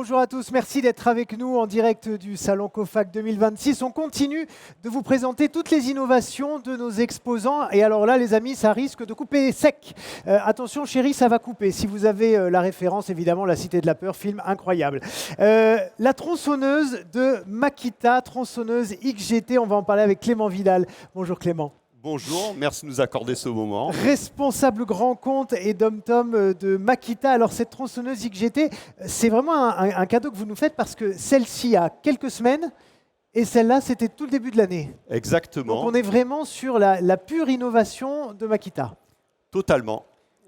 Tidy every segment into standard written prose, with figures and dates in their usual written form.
bonjour à tous. Merci d'être avec nous en direct du Salon COFAC 2026. On continue de vous présenter toutes les innovations de nos exposants. Et alors là, les amis, ça risque de couper sec. Attention, chérie, ça va couper. Si vous avez la référence, évidemment, La Cité de la Peur, film incroyable. La tronçonneuse de Makita, tronçonneuse XGT. On va en parler avec Clément Vidal. Bonjour Clément. Bonjour, merci de nous accorder ce moment. Responsable grand compte et dom-tom de Makita. Alors cette tronçonneuse XGT, c'est vraiment un cadeau que vous nous faites parce que celle-ci a quelques semaines et celle-là, c'était tout le début de l'année. Exactement. Donc on est vraiment sur la pure innovation de Makita. Totalement.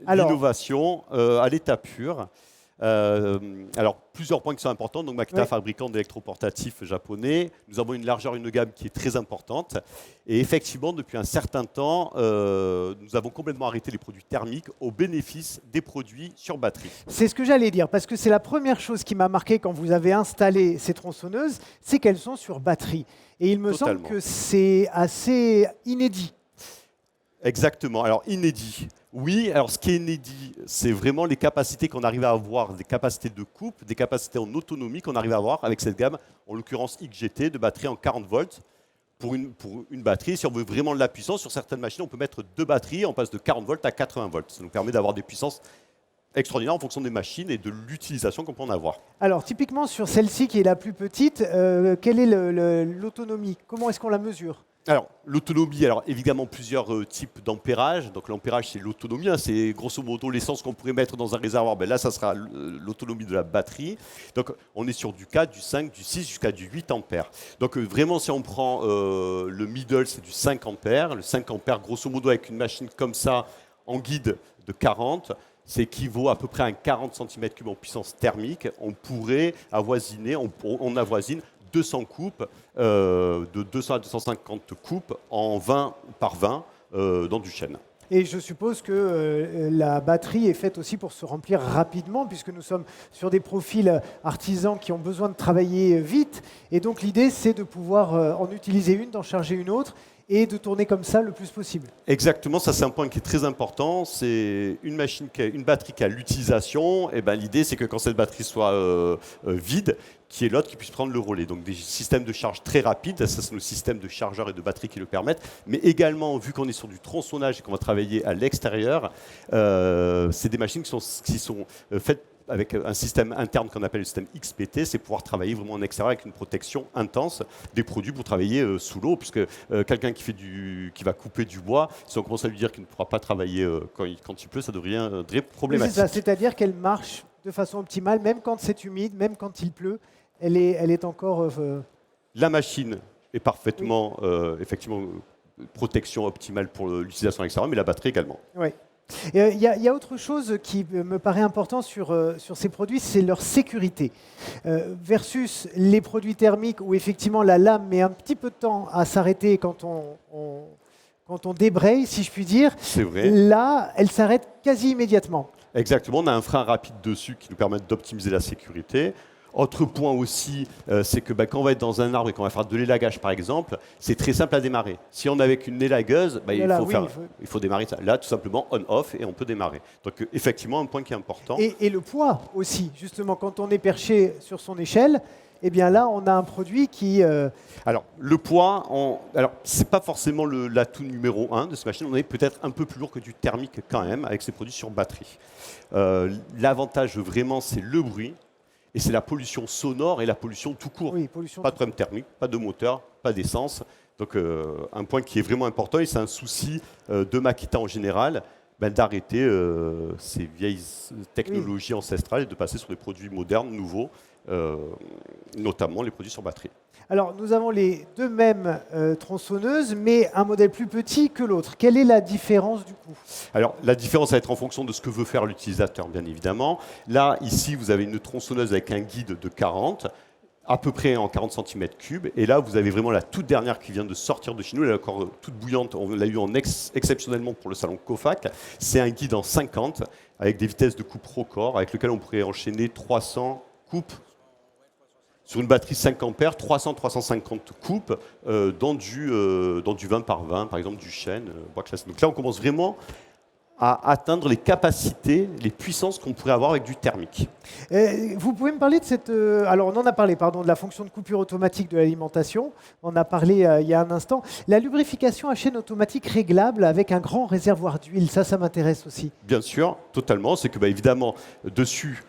L'innovation à l'état pur. Alors, plusieurs points qui sont importants. Donc, Makita, fabricant d'électroportatifs japonais. Nous avons une largeur, une gamme qui est très importante. Et effectivement, depuis un certain temps, nous avons complètement arrêté les produits thermiques au bénéfice des produits sur batterie. C'est ce que j'allais dire, parce que c'est la première chose qui m'a marqué quand vous avez installé ces tronçonneuses, c'est qu'elles sont sur batterie. Et il me semble que c'est assez inédit. Exactement. Alors, inédit. Oui, alors ce qui est inédit, c'est vraiment les capacités qu'on arrive à avoir, des capacités de coupe, des capacités en autonomie qu'on arrive à avoir avec cette gamme, en l'occurrence XGT, de batterie en 40 volts. Pour une batterie, si on veut vraiment de la puissance, sur certaines machines, on peut mettre deux batteries, on passe de 40 volts à 80 volts. Ça nous permet d'avoir des puissances extraordinaires en fonction des machines et de l'utilisation qu'on peut en avoir. Alors, typiquement, sur celle-ci qui est la plus petite, quelle est l'autonomie? Comment est-ce qu'on la mesure? Alors, l'autonomie, alors évidemment plusieurs types d'ampérage. Donc l'ampérage, c'est l'autonomie, hein, c'est grosso modo l'essence qu'on pourrait mettre dans un réservoir. Ben là, ça sera l'autonomie de la batterie. Donc on est sur du 4, du 5, du 6 jusqu'à du 8 ampères. Donc vraiment, si on prend le middle, c'est du 5 ampères. Le 5 ampères, grosso modo, avec une machine comme ça, en guide de 40, c'est équivaut à peu près à un 40 cm3 en puissance thermique. On pourrait avoisiner, on avoisine 200 coupes, de 200 à 250 coupes en 20 par 20 dans du chêne. Et je suppose que la batterie est faite aussi pour se remplir rapidement, puisque nous sommes sur des profils artisans qui ont besoin de travailler vite. Et donc l'idée, c'est de pouvoir en utiliser une, d'en charger une autre, et de tourner comme ça le plus possible. Exactement, ça c'est un point qui est très important. C'est une batterie qui a l'utilisation. Et ben, l'idée, c'est que quand cette batterie soit vide, qu'il y ait l'autre qui puisse prendre le relais. Donc des systèmes de charge très rapides, ça c'est nos systèmes de chargeurs et de batteries qui le permettent. Mais également, vu qu'on est sur du tronçonnage et qu'on va travailler à l'extérieur, c'est des machines qui sont faites avec un système interne qu'on appelle le système XPT, c'est pouvoir travailler vraiment en extérieur avec une protection intense des produits pour travailler sous l'eau, puisque quelqu'un qui va couper du bois, si on commence à lui dire qu'il ne pourra pas travailler quand il pleut, ça devient très problématique. C'est ça, c'est-à-dire qu'elle marche de façon optimale, même quand c'est humide, même quand il pleut, elle est encore... La machine est parfaitement, effectivement, protection optimale pour l'utilisation extérieure, mais la batterie également. Oui. Il y a autre chose qui me paraît important sur ces produits, c'est leur sécurité. Versus les produits thermiques où effectivement la lame met un petit peu de temps à s'arrêter quand on débraye, si je puis dire. C'est vrai. Là, elle s'arrête quasi immédiatement. Exactement, on a un frein rapide dessus qui nous permet d'optimiser la sécurité. Autre point aussi, c'est que quand on va être dans un arbre et qu'on va faire de l'élagage par exemple, c'est très simple à démarrer. Si on est avec une élagueuse, il faut démarrer ça. Là, tout simplement on-off et on peut démarrer. Donc effectivement, un point qui est important. Et le poids aussi, justement, quand on est perché sur son échelle, eh bien là, on a un produit qui... Alors, le poids, ce n'est pas forcément l'atout numéro 1 de cette machine. On est peut-être un peu plus lourd que du thermique quand même, avec ces produits sur batterie. L'avantage vraiment, c'est le bruit. Et c'est la pollution sonore et la pollution tout court. Oui, pas de problème thermique, pas de moteur, pas d'essence. Donc un point qui est vraiment important, et c'est un souci de Makita en général, d'arrêter ces vieilles technologies ancestrales et de passer sur des produits modernes, nouveaux, notamment les produits sur batterie. Alors, nous avons les deux mêmes tronçonneuses, mais un modèle plus petit que l'autre. Quelle est la différence du coup? Alors, la différence va être en fonction de ce que veut faire l'utilisateur, bien évidemment. Là, ici, vous avez une tronçonneuse avec un guide de 40, à peu près en 40 cm3. Et là, vous avez vraiment la toute dernière qui vient de sortir de chez nous. Elle est encore toute bouillante. On l'a eu exceptionnellement pour le salon COFAC. C'est un guide en 50, avec des vitesses de coupe record, avec lequel on pourrait enchaîner 300 coupes sur une batterie 5 ampères, 300-350 coupes dans du 20 par 20, par exemple du chêne, bois classique. Donc là, on commence vraiment à atteindre les capacités, les puissances qu'on pourrait avoir avec du thermique. Vous pouvez me parler de cette... alors, on en a parlé, pardon, de la fonction de coupure automatique de l'alimentation. On en a parlé il y a un instant. La lubrification à chaîne automatique réglable avec un grand réservoir d'huile, ça m'intéresse aussi. Bien sûr, totalement. C'est que, évidemment, dessus,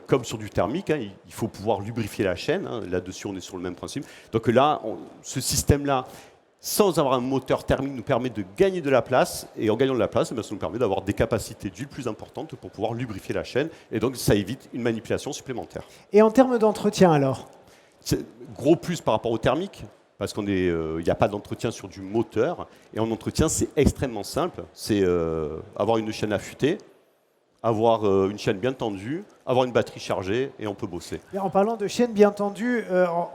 comme sur du thermique, il faut pouvoir lubrifier la chaîne. Là-dessus, on est sur le même principe. Donc là, ce système-là, sans avoir un moteur thermique, nous permet de gagner de la place. Et en gagnant de la place, ça nous permet d'avoir des capacités d'huile plus importantes pour pouvoir lubrifier la chaîne. Et donc, ça évite une manipulation supplémentaire. Et en termes d'entretien, alors? C'est gros plus par rapport au thermique, parce qu'il n'y a pas d'entretien sur du moteur. Et en entretien, c'est extrêmement simple. C'est avoir une chaîne affûtée, avoir une chaîne bien tendue, avoir une batterie chargée, et on peut bosser. Et en parlant de chaîne bien tendue,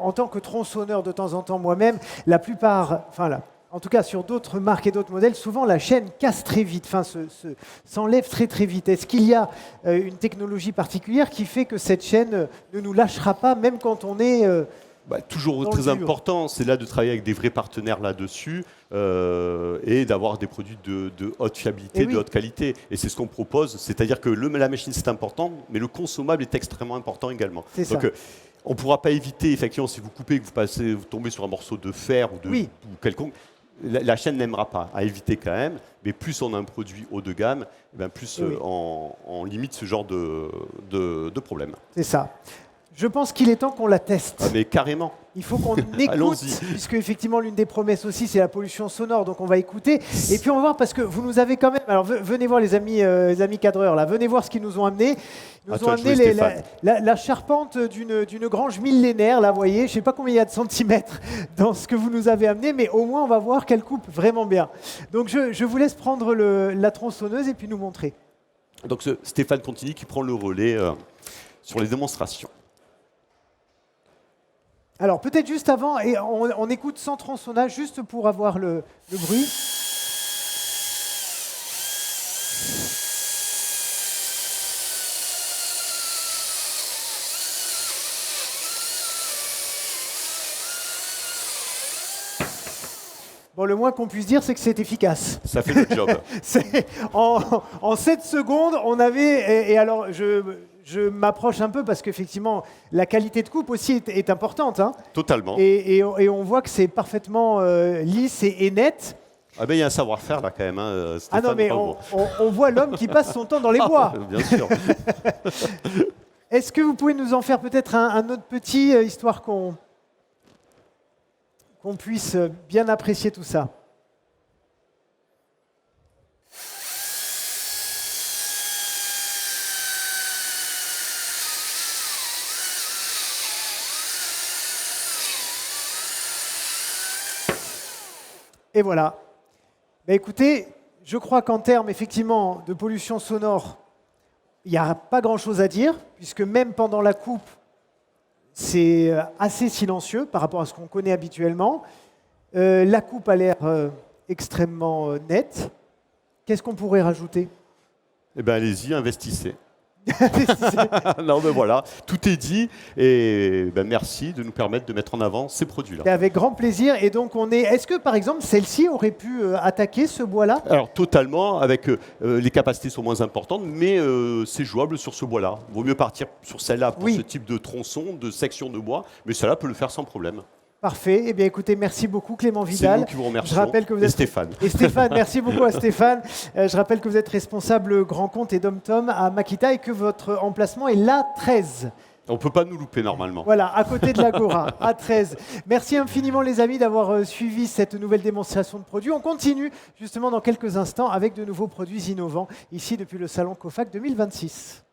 en tant que tronçonneur de temps en temps moi-même, la plupart, en tout cas sur d'autres marques et d'autres modèles, souvent la chaîne casse très vite, s'enlève très très vite. Est-ce qu'il y a une technologie particulière qui fait que cette chaîne ne nous lâchera pas, même quand on est... toujours très important, c'est là de travailler avec des vrais partenaires là-dessus et d'avoir des produits de haute fiabilité, de haute qualité. Et c'est ce qu'on propose, c'est-à-dire que la machine c'est important, mais le consommable est extrêmement important également. Donc on ne pourra pas éviter, effectivement, si vous coupez, que vous tombez sur un morceau de fer ou quelconque, la chaîne n'aimera pas, à éviter quand même, mais plus on a un produit haut de gamme, plus on limite ce genre de problème. C'est ça. Je pense qu'il est temps qu'on la teste. Ah mais carrément. Il faut qu'on écoute, puisque effectivement l'une des promesses aussi c'est la pollution sonore, donc on va écouter. Et puis on va voir, parce que vous nous avez quand même... Alors venez voir les amis cadreurs, là, venez voir ce qu'ils nous ont amené. Ils nous ont amené la charpente d'une grange millénaire, là, vous voyez, je ne sais pas combien il y a de centimètres dans ce que vous nous avez amené, mais au moins on va voir qu'elle coupe vraiment bien. Donc je vous laisse prendre la tronçonneuse et puis nous montrer. Donc c'est Stéphane Contini qui prend le relais sur les démonstrations. Alors peut-être juste avant, et on écoute sans tronçonnage, juste pour avoir le bruit. Bon, le moins qu'on puisse dire, c'est que c'est efficace. Ça fait le job. En 7 secondes, on avait... Et alors, je m'approche un peu parce qu'effectivement, la qualité de coupe aussi est importante. Totalement. Et on voit que c'est parfaitement lisse et net. Ah ben il y a un savoir-faire là quand même. Stéphane, non mais on voit l'homme qui passe son temps dans les bois. Bien sûr. Est-ce que vous pouvez nous en faire peut-être un autre petit, histoire qu'on puisse bien apprécier tout ça? Et voilà. Écoutez, je crois qu'en termes effectivement de pollution sonore, il n'y a pas grand-chose à dire, puisque même pendant la coupe, c'est assez silencieux par rapport à ce qu'on connaît habituellement. La coupe a l'air extrêmement nette. Qu'est-ce qu'on pourrait rajouter? Eh bien, allez-y, investissez. Non, mais voilà, tout est dit. Et merci de nous permettre de mettre en avant ces produits-là. Avec grand plaisir. Et donc, est-ce que, par exemple, celle-ci aurait pu attaquer ce bois-là? Alors, totalement. Avec les capacités sont moins importantes, mais c'est jouable sur ce bois-là. Il vaut mieux partir sur celle-là pour ce type de tronçon, de section de bois, mais celle-là peut le faire sans problème. Parfait. Eh bien, écoutez, merci beaucoup, Clément Vidal. C'est nous qui vous remercions. Je rappelle que vous êtes... Et Stéphane. Et Stéphane, merci beaucoup à Stéphane. Je rappelle que vous êtes responsable grand compte et dom-tom à Makita et que votre emplacement est l'A13. On ne peut pas nous louper normalement. Voilà, à côté de l'Agora, A13. Merci infiniment les amis d'avoir suivi cette nouvelle démonstration de produits. On continue justement dans quelques instants avec de nouveaux produits innovants ici depuis le salon COFAC 2026.